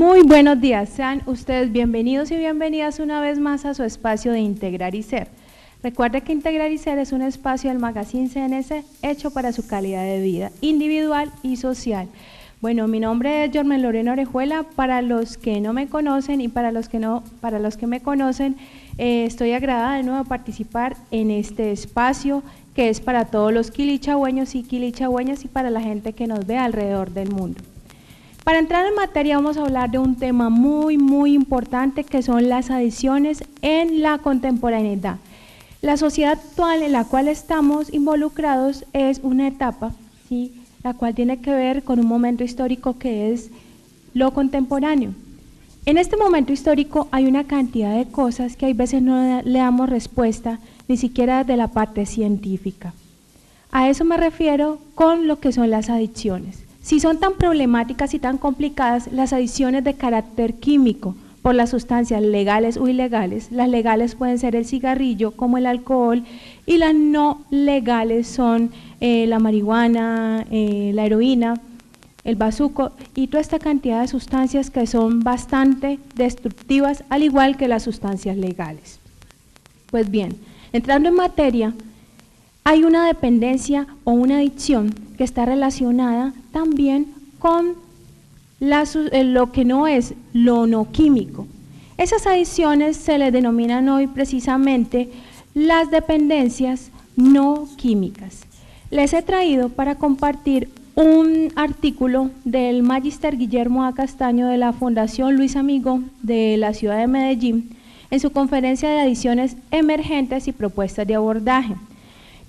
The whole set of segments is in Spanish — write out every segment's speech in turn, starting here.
Muy buenos días, sean ustedes bienvenidos y bienvenidas una vez más a su espacio de Integrar y Ser. Recuerde que Integrar y Ser es un espacio del Magazine CNC hecho para su calidad de vida individual y social. Bueno, mi nombre es Yormen Lorena Orejuela. Para los que no me conocen y para los que me conocen, estoy agradada de nuevo a participar en este espacio que es para todos los quilichagüeños y quilichagüeñas y para la gente que nos ve alrededor del mundo. Para entrar en materia vamos a hablar de un tema muy importante que son las adicciones en la contemporaneidad. La sociedad actual en la cual estamos involucrados es una etapa, ¿sí?, la cual tiene que ver con un momento histórico que es lo contemporáneo. En este momento histórico hay una cantidad de cosas que hay veces no le damos respuesta ni siquiera de la parte científica. A eso me refiero con lo que son las adicciones. Si son tan problemáticas y tan complicadas, las adicciones de carácter químico por las sustancias legales o ilegales, las legales pueden ser el cigarrillo como el alcohol y las no legales son la marihuana, la heroína, el bazuco y toda esta cantidad de sustancias que son bastante destructivas al igual que las sustancias legales. Pues bien, entrando en materia, hay una dependencia o una adicción que está relacionada también con lo que no es lo no químico. Esas adicciones se les denominan hoy precisamente las dependencias no químicas. Les he traído para compartir un artículo del Magister Guillermo A. Castaño de la Fundación Luis Amigo de la ciudad de Medellín en su conferencia de adicciones emergentes y propuestas de abordaje.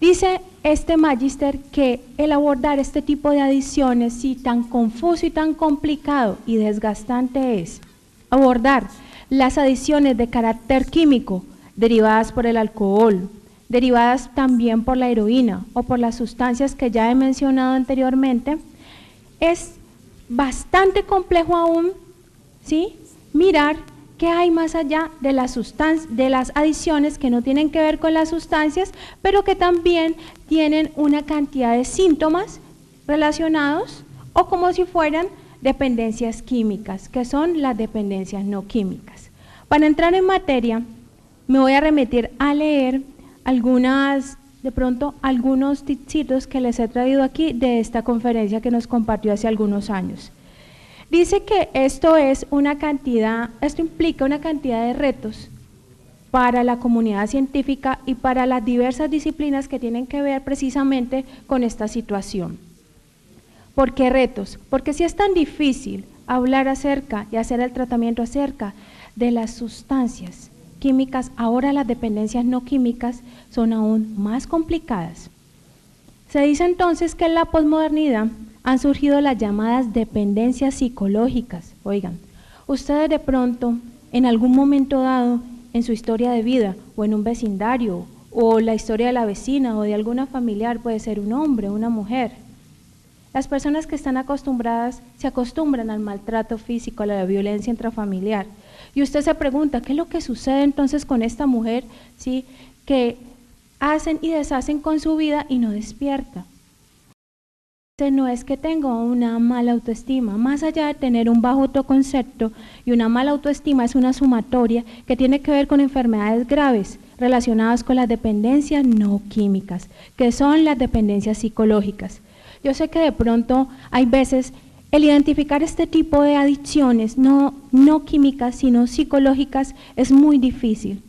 Dice este magíster que el abordar este tipo de adicciones, si tan confuso y tan complicado y desgastante es abordar las adicciones de carácter químico derivadas por el alcohol, derivadas también por la heroína o por las sustancias que ya he mencionado anteriormente, es bastante complejo aún, ¿sí?, mirar qué hay más allá de las adicciones que no tienen que ver con las sustancias, pero que también tienen una cantidad de síntomas relacionados o como si fueran dependencias químicas, que son las dependencias no químicas. Para entrar en materia, me voy a remitir a leer algunos tipsitos que les he traído aquí de esta conferencia que nos compartió hace algunos años. Dice que esto implica una cantidad de retos para la comunidad científica y para las diversas disciplinas que tienen que ver precisamente con esta situación. ¿Por qué retos? Porque si es tan difícil hablar acerca y hacer el tratamiento acerca de las sustancias químicas, ahora las dependencias no químicas son aún más complicadas. Se dice entonces que en la posmodernidad han surgido las llamadas dependencias psicológicas. Oigan, ustedes de pronto, en algún momento dado, en su historia de vida, o en un vecindario, o la historia de la vecina, o de alguna familiar, puede ser un hombre, una mujer. Las personas que están acostumbradas, se acostumbran al maltrato físico, a la violencia intrafamiliar. Y usted se pregunta, ¿qué es lo que sucede entonces con esta mujer, ¿sí?, que hacen y deshacen con su vida y no despierta? No es que tenga una mala autoestima, más allá de tener un bajo autoconcepto, y una mala autoestima es una sumatoria que tiene que ver con enfermedades graves relacionadas con las dependencias no químicas, que son las dependencias psicológicas. Yo sé que de pronto hay veces el identificar este tipo de adicciones no químicas, sino psicológicas, es muy difícil,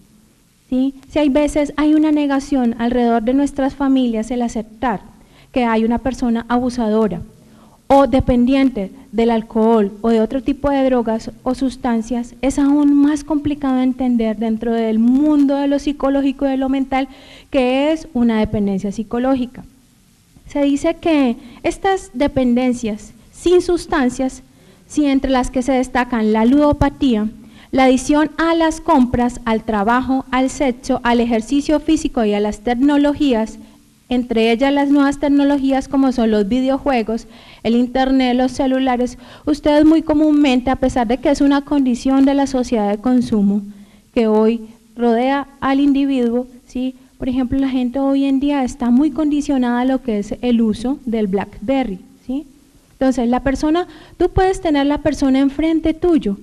¿sí? Si hay veces hay una negación alrededor de nuestras familias, el aceptar que hay una persona abusadora o dependiente del alcohol o de otro tipo de drogas o sustancias, es aún más complicado de entender dentro del mundo de lo psicológico y de lo mental, que es una dependencia psicológica. Se dice que estas dependencias sin sustancias, sí, entre las que se destacan la ludopatía, la adicción a las compras, al trabajo, al sexo, al ejercicio físico y a las tecnologías, entre ellas las nuevas tecnologías como son los videojuegos, el internet, los celulares, ustedes muy comúnmente, a pesar de que es una condición de la sociedad de consumo que hoy rodea al individuo, ¿sí? Por ejemplo, la gente hoy en día está muy condicionada a lo que es el uso del BlackBerry, ¿sí? Entonces, tú puedes tener la persona enfrente tuyo,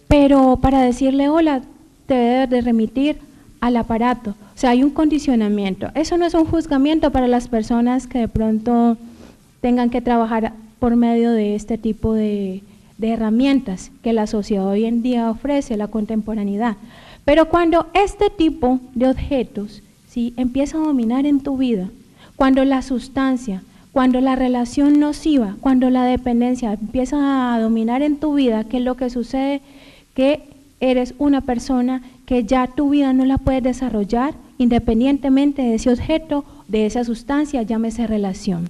pero para decirle hola, te debe de remitir al aparato. O sea, hay un condicionamiento. Eso no es un juzgamiento para las personas que de pronto tengan que trabajar por medio de este tipo de herramientas que la sociedad hoy en día ofrece, la contemporaneidad. Pero cuando este tipo de objetos, ¿sí?, empieza a dominar en tu vida, cuando la sustancia, cuando la relación nociva, cuando la dependencia empieza a dominar en tu vida, ¿qué es lo que sucede? Que eres una persona que ya tu vida no la puedes desarrollar independientemente de ese objeto, de esa sustancia, llámese relación.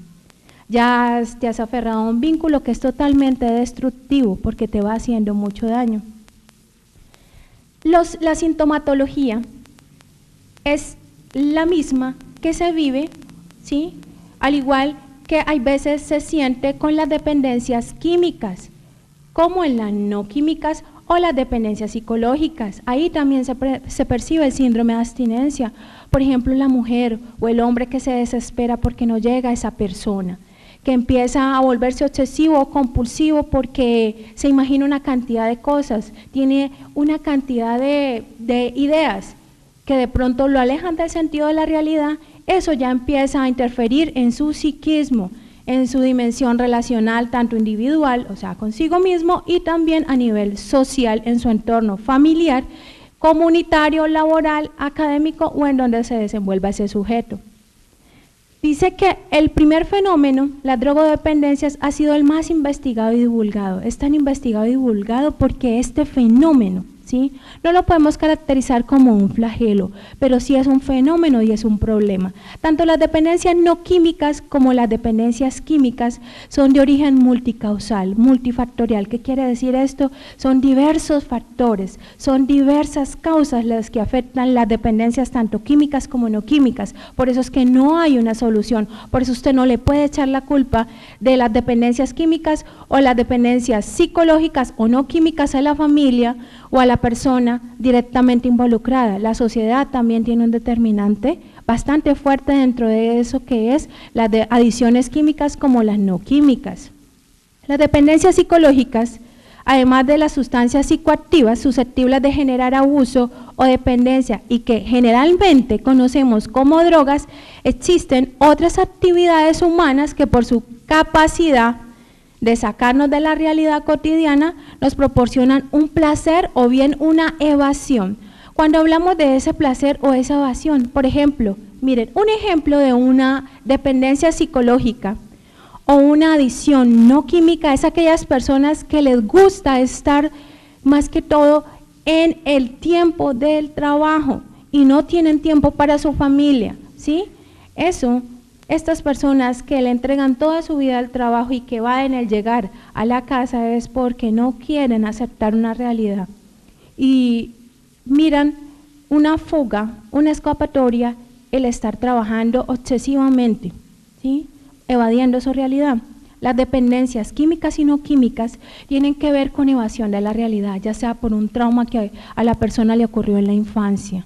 Ya te has aferrado a un vínculo que es totalmente destructivo porque te va haciendo mucho daño. La sintomatología es la misma que se vive, ¿sí?, al igual que hay veces se siente con las dependencias químicas, como en las no químicas o las dependencias psicológicas. Ahí también se percibe el síndrome de abstinencia. Por ejemplo, la mujer o el hombre que se desespera porque no llega a esa persona, que empieza a volverse obsesivo o compulsivo porque se imagina una cantidad de cosas, tiene una cantidad de ideas que de pronto lo alejan del sentido de la realidad. Eso ya empieza a interferir en su psiquismo, en su dimensión relacional, tanto individual, o sea, consigo mismo, y también a nivel social, en su entorno familiar, comunitario, laboral, académico o en donde se desenvuelva ese sujeto. Dice que el primer fenómeno, las drogodependencias, ha sido el más investigado y divulgado. Es tan investigado y divulgado porque este fenómeno, ¿sí?, no lo podemos caracterizar como un flagelo, pero sí es un fenómeno y es un problema. Tanto las dependencias no químicas como las dependencias químicas son de origen multicausal, multifactorial. ¿Qué quiere decir esto? Son diversos factores, son diversas causas las que afectan las dependencias tanto químicas como no químicas. Por eso es que no hay una solución, por eso usted no le puede echar la culpa de las dependencias químicas o las dependencias psicológicas o no químicas a la familia o a la persona directamente involucrada. La sociedad también tiene un determinante bastante fuerte dentro de eso, que es las de adiciones químicas como las no químicas. Las dependencias psicológicas, además de las sustancias psicoactivas susceptibles de generar abuso o dependencia y que generalmente conocemos como drogas, existen otras actividades humanas que por su capacidad de sacarnos de la realidad cotidiana, nos proporcionan un placer o bien una evasión. Cuando hablamos de ese placer o esa evasión, por ejemplo, miren, un ejemplo de una dependencia psicológica o una adicción no química es aquellas personas que les gusta estar más que todo en el tiempo del trabajo y no tienen tiempo para su familia, ¿sí? Estas personas que le entregan toda su vida al trabajo y que va en el llegar a la casa es porque no quieren aceptar una realidad y miran una fuga, una escapatoria, el estar trabajando obsesivamente, ¿sí?, evadiendo su realidad. Las dependencias químicas y no químicas tienen que ver con evasión de la realidad, ya sea por un trauma que a la persona le ocurrió en la infancia,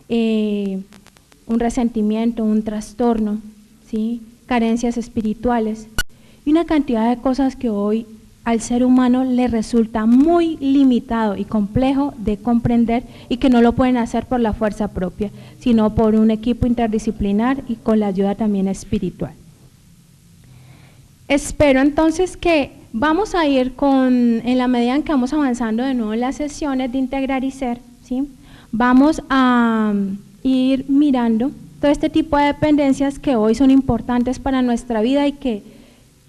un resentimiento, un trastorno, ¿sí?, carencias espirituales y una cantidad de cosas que hoy al ser humano le resulta muy limitado y complejo de comprender y que no lo pueden hacer por la fuerza propia, sino por un equipo interdisciplinar y con la ayuda también espiritual. Espero entonces que vamos a ir en la medida en que vamos avanzando de nuevo en las sesiones de Integrar y Ser, ¿sí?, vamos a ir mirando todo este tipo de dependencias que hoy son importantes para nuestra vida y que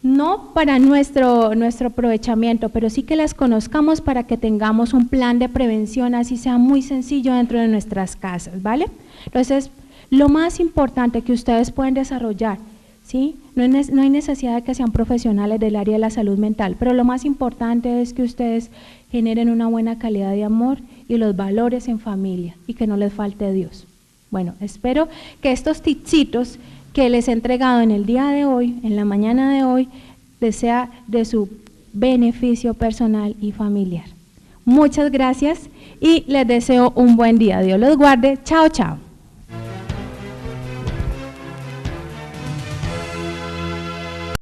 no para nuestro aprovechamiento, pero sí que las conozcamos para que tengamos un plan de prevención, así sea muy sencillo dentro de nuestras casas, ¿vale? Entonces, lo más importante que ustedes pueden desarrollar, ¿sí? No hay necesidad de que sean profesionales del área de la salud mental, pero lo más importante es que ustedes generen una buena calidad de amor y los valores en familia y que no les falte Dios. Bueno, espero que estos tipsitos que les he entregado en el día de hoy, en la mañana de hoy, les sea de su beneficio personal y familiar. Muchas gracias y les deseo un buen día. Dios los guarde. Chao, chao.